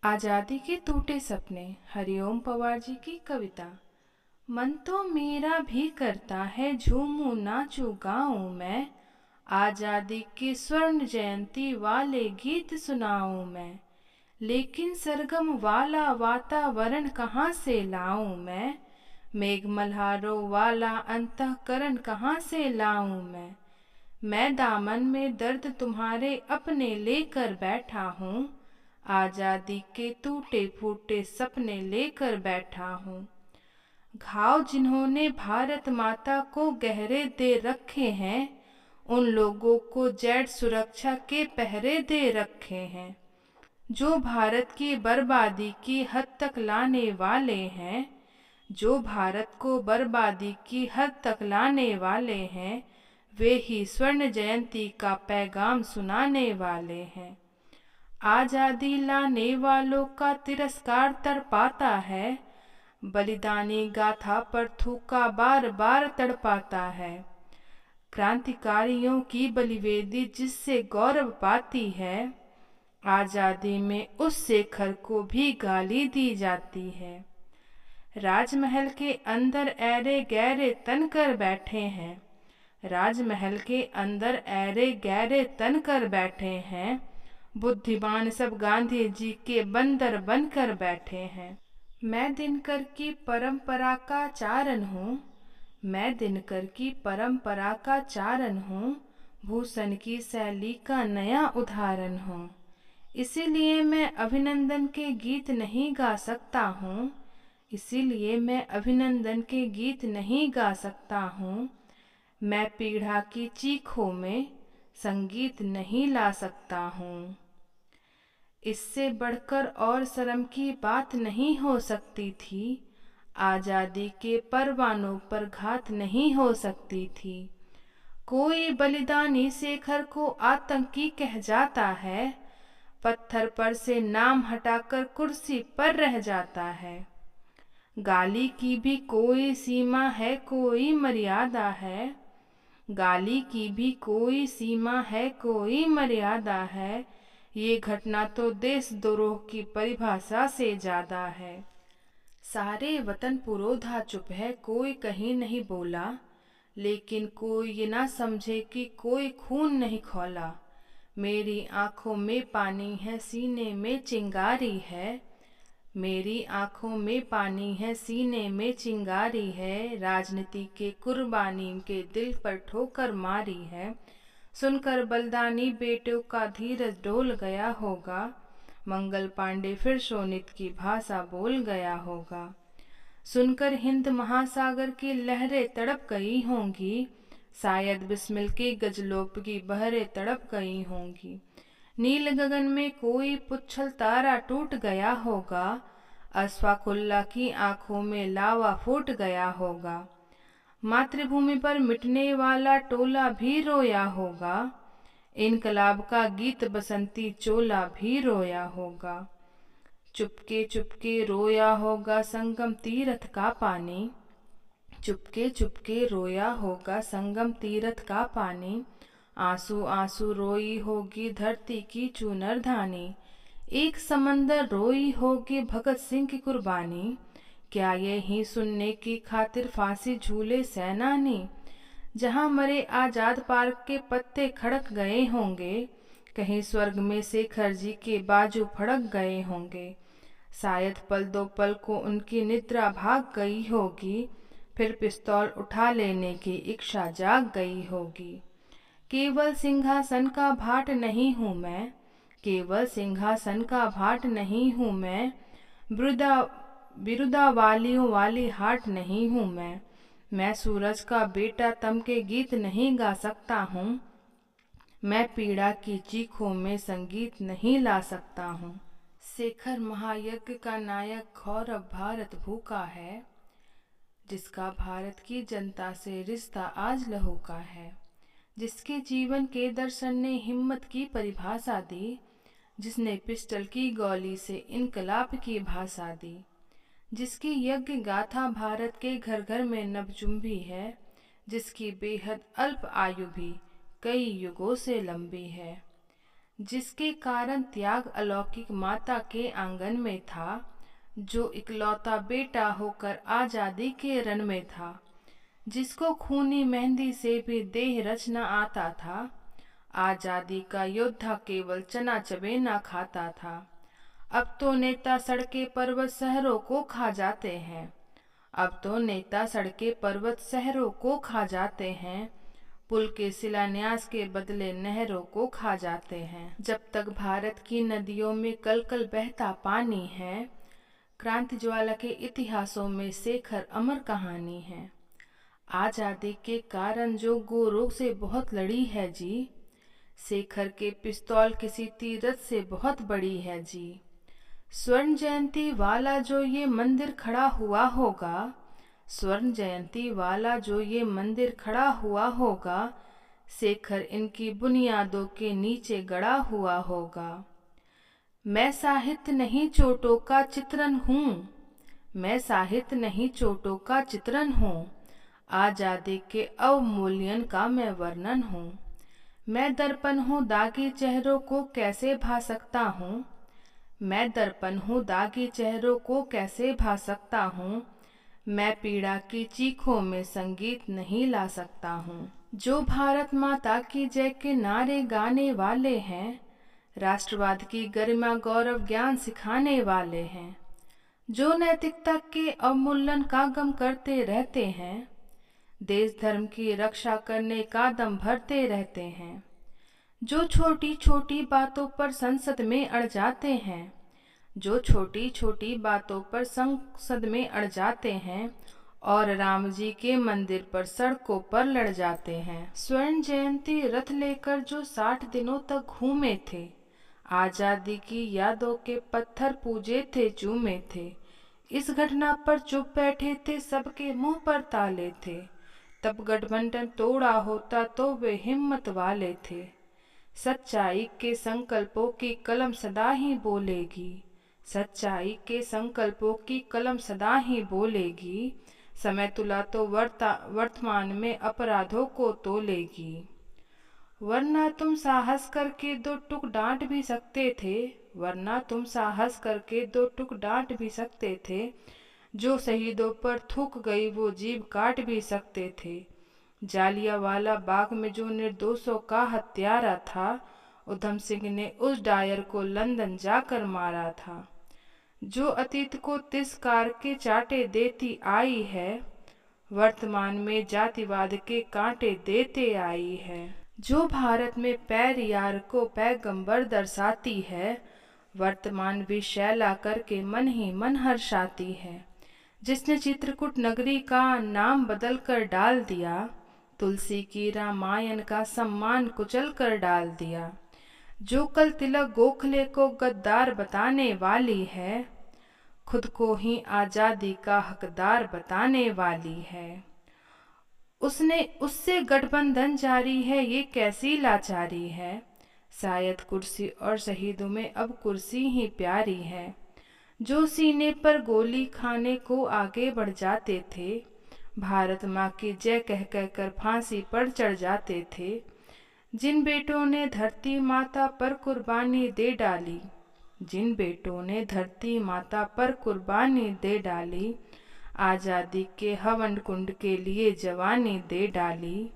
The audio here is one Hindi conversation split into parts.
आजादी के टूटे सपने। हरिओम पवार जी की कविता। मन तो मेरा भी करता है झूमूं नाचूं गाऊं मैं, आजादी की स्वर्ण जयंती वाले गीत सुनाऊं मैं। लेकिन सरगम वाला वातावरण कहाँ से लाऊं मैं, मेघ मल्हारों वाला अंतःकरण कहाँ से लाऊं मैं दामन में दर्द तुम्हारे अपने लेकर बैठा हूँ, आजादी के टूटे फूटे सपने लेकर बैठा हूँ। घाव जिन्होंने भारत माता को गहरे दे रखे हैं, उन लोगों को जेड सुरक्षा के पहरे दे रखे हैं। जो भारत की बर्बादी की हद तक लाने वाले हैं, जो भारत को बर्बादी की हद तक लाने वाले हैं, वे ही स्वर्ण जयंती का पैगाम सुनाने वाले हैं। आजादी लाने वालों का तिरस्कार तड़पाता है, बलिदानी गाथा पर थूका बार बार तड़पाता है। क्रांतिकारियों की बलिवेदी जिससे गौरव पाती है, आजादी में उस शेखर को भी गाली दी जाती है। राजमहल के अंदर ऐरे गहरे तन कर बैठे हैं, राजमहल के अंदर ऐरे गहरे तन कर बैठे हैं। बुद्धिमान सब गांधी जी के बंदर बनकर बैठे हैं। मैं दिनकर की परंपरा का चारण हूँ, मैं दिनकर की परंपरा का चारण हूँ, भूषण की शैली का नया उदाहरण हूँ। इसीलिए मैं अभिनंदन के गीत नहीं गा सकता हूँ, इसीलिए मैं अभिनंदन के गीत नहीं गा सकता हूँ। मैं पीड़ा की चीखों में संगीत नहीं ला सकता हूँ। इससे बढ़कर और शर्म की बात नहीं हो सकती थी, आज़ादी के परवानों पर घात नहीं हो सकती थी। कोई बलिदानी शेखर को आतंकी कह जाता है, पत्थर पर से नाम हटाकर कुर्सी पर रह जाता है। गाली की भी कोई सीमा है, कोई मर्यादा है, गाली की भी कोई सीमा है, कोई मर्यादा है। ये घटना तो देशद्रोह की परिभाषा से ज्यादा है। सारे वतन पुरोधा चुप है, कोई कहीं नहीं बोला, लेकिन कोई ये ना समझे कि कोई खून नहीं खौला। मेरी आंखों में पानी है, सीने में चिंगारी है, मेरी आंखों में पानी है, सीने में चिंगारी है। राजनीति के कुर्बानी के दिल पर ठोकर मारी है, सुनकर बलिदानी बेटों का धीरज डोल गया होगा। मंगल पांडे फिर शोनित की भाषा बोल गया होगा। सुनकर हिंद महासागर की लहरें तड़प गई होंगी, शायद बिस्मिल के गजलों की बहरें तड़प गई होंगी। नील गगन में कोई पुच्छल तारा टूट गया होगा, अशफाकुल्ला की आंखों में लावा फूट गया होगा। मातृभूमि पर मिटने वाला टोला भी रोया होगा, इनकलाब का गीत बसंती चोला भी रोया होगा। चुपके चुपके रोया होगा संगम तीरथ का पानी, चुपके चुपके रोया होगा संगम तीरथ का पानी। आंसू आंसू रोई होगी धरती की चूनर धानी, एक समंदर रोई होगी भगत सिंह की कुर्बानी। क्या ये ही सुनने की खातिर फांसी झूले सेनानी, जहां मरे आजाद पार्क के पत्ते खड़क गए होंगे, कहीं स्वर्ग में शेखर जी के बाजू फड़क गए होंगे। शायद पल दो पल को उनकी निद्रा भाग गई होगी, फिर पिस्तौल उठा लेने की इच्छा जाग गई होगी। केवल सिंहासन का भाट नहीं हूँ मैं, केवल सिंहासन का भाट नहीं हूँ मैं, बिरुदा वालियों वाली हाट नहीं हूँ मैं सूरज का बेटा तम के गीत नहीं गा सकता हूँ, मैं पीड़ा की चीखों में संगीत नहीं ला सकता हूँ। शेखर महायज्ञ का नायक गौरव भारत भूखा है, जिसका भारत की जनता से रिश्ता आज लहू का है, जिसके जीवन के दर्शन ने हिम्मत की परिभाषा दी, जिसने पिस्टल की गोली से इनकलाब की भाषा दी, जिसकी यज्ञ गाथा भारत के घर घर में नभचुंबी है, जिसकी बेहद अल्प आयु भी कई युगों से लंबी है, जिसके कारण त्याग अलौकिक माता के आंगन में था, जो इकलौता बेटा होकर आजादी के रण में था, जिसको खूनी मेहंदी से भी देह रचना आता था। आजादी का योद्धा केवल चना चबेना खाता था। अब तो नेता सड़कें पर्वत शहरों को खा जाते हैं। अब तो नेता सड़कें पर्वत शहरों को खा जाते हैं। पुल के शिलान्यास के बदले नहरों को खा जाते हैं। जब तक भारत की नदियों में कल कल बहता पानी है, क्रांति ज्वाला के इतिहासों में शेखर अमर कहानी है। आजादी के कारण जो गोरों से बहुत लड़ी है जी, शेखर के पिस्तौल किसी तीरथ से बहुत बड़ी है जी। स्वर्ण जयंती वाला जो ये मंदिर खड़ा हुआ होगा, स्वर्ण जयंती वाला जो ये मंदिर खड़ा हुआ होगा, शेखर इनकी बुनियादों के नीचे गड़ा हुआ होगा। मैं साहित्य नहीं चोटों का चित्रण हूँ, मैं साहित्य नहीं चोटों का चित्रण हूँ, आजादी के अवमूल्यन का मैं वर्णन हूँ। मैं दर्पण हूँ दागी चेहरों को कैसे भा सकता हूँ, मैं दर्पण हूँ दागी चेहरों को कैसे भा सकता हूँ। मैं पीड़ा की चीखों में संगीत नहीं ला सकता हूँ। जो भारत माता की जय के नारे गाने वाले हैं, राष्ट्रवाद की गरिमा गौरव ज्ञान सिखाने वाले हैं, जो नैतिकता के अवमूल्यन का गम करते रहते हैं, देश धर्म की रक्षा करने का दम भरते रहते हैं, जो छोटी छोटी बातों पर संसद में अड़ जाते हैं, जो छोटी छोटी बातों पर संसद में अड़ जाते हैं और राम जी के मंदिर पर सड़कों पर लड़ जाते हैं। स्वर्ण जयंती रथ लेकर जो 60 दिनों तक घूमे थे, आजादी की यादों के पत्थर पूजे थे चूमे थे। इस घटना पर चुप बैठे थे, सबके मुंह पर ताले थे। तब गठबंधन तोड़ा होता तो वे हिम्मत वाले थे। सच्चाई के संकल्पों की कलम सदा ही बोलेगी, सच्चाई के संकल्पों की कलम सदा ही बोलेगी। समय तुला तो वर्तमान में अपराधों को तोलेगी। वरना तुम साहस करके दो टुक डांट भी सकते थे, वरना तुम साहस करके दो टुक डांट भी सकते थे। जो शहीदों पर थूक गई वो जीभ काट भी सकते थे। जालियांवाला बाग में जो निर्दोषों का हत्यारा था, उधम सिंह ने उस डायर को लंदन जाकर मारा था। जो अतीत को तिरस्कार के चाटे देती आई है, वर्तमान में जातिवाद के कांटे देते आई है। जो भारत में पैरियार को पैगंबर दर्शाती है, वर्तमान भी शैला करके मन ही मन हर्षाती है। जिसने चित्रकूट नगरी का नाम बदल कर डाल दिया, तुलसी की रामायण का सम्मान कुचल कर डाल दिया। जो कल तिलक गोखले को गद्दार बताने वाली है, खुद को ही आजादी का हकदार बताने वाली है। उससे गठबंधन जारी है, ये कैसी लाचारी है। शायद कुर्सी और शहीदों में अब कुर्सी ही प्यारी है। जो सीने पर गोली खाने को आगे बढ़ जाते थे, भारत माँ की जय कह कह कर फांसी पर चढ़ जाते थे। जिन बेटों ने धरती माता पर कुर्बानी दे डाली, जिन बेटों ने धरती माता पर कुर्बानी दे डाली, आजादी के हवन कुंड के लिए जवानी दे डाली।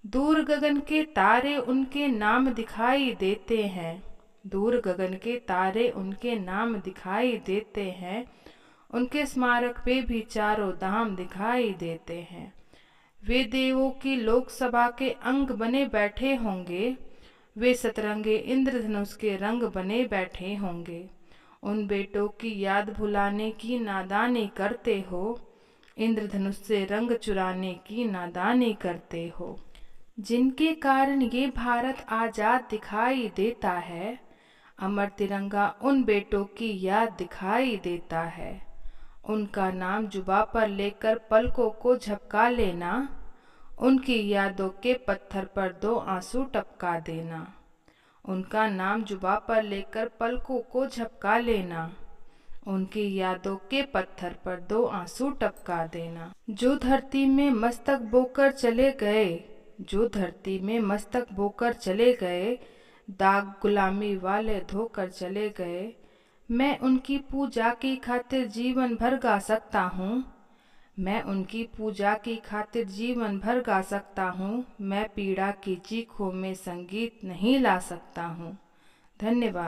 दूर गगन के तारे उनके नाम दिखाई देते हैं, दूर गगन के तारे उनके नाम दिखाई देते हैं। उनके स्मारक पे भी चारों धाम दिखाई देते हैं। वे देवों की लोकसभा के अंग बने बैठे होंगे, वे सतरंगे इंद्रधनुष के रंग बने बैठे होंगे। उन बेटों की याद भुलाने की नादानी करते हो, इंद्रधनुष से रंग चुराने की नादानी करते हो। जिनके कारण ये भारत आजाद दिखाई देता है, अमर तिरंगा उन बेटों की याद दिखाई देता है। उनका नाम जुबा पर लेकर पलकों को झपका लेना, उनकी यादों के पत्थर पर 2 आंसू टपका देना। उनका नाम जुबा पर लेकर पलकों को झपका लेना, उनकी यादों के पत्थर पर 2 आंसू टपका देना। जो धरती में मस्तक बोकर चले गए, जो धरती में मस्तक बोकर चले गए, दाग गुलामी वाले धोकर चले गए। मैं उनकी पूजा की खातिर जीवन भर गा सकता हूँ। मैं उनकी पूजा की खातिर जीवन भर गा सकता हूँ। मैं पीड़ा की चीखों में संगीत नहीं ला सकता हूँ। धन्यवाद।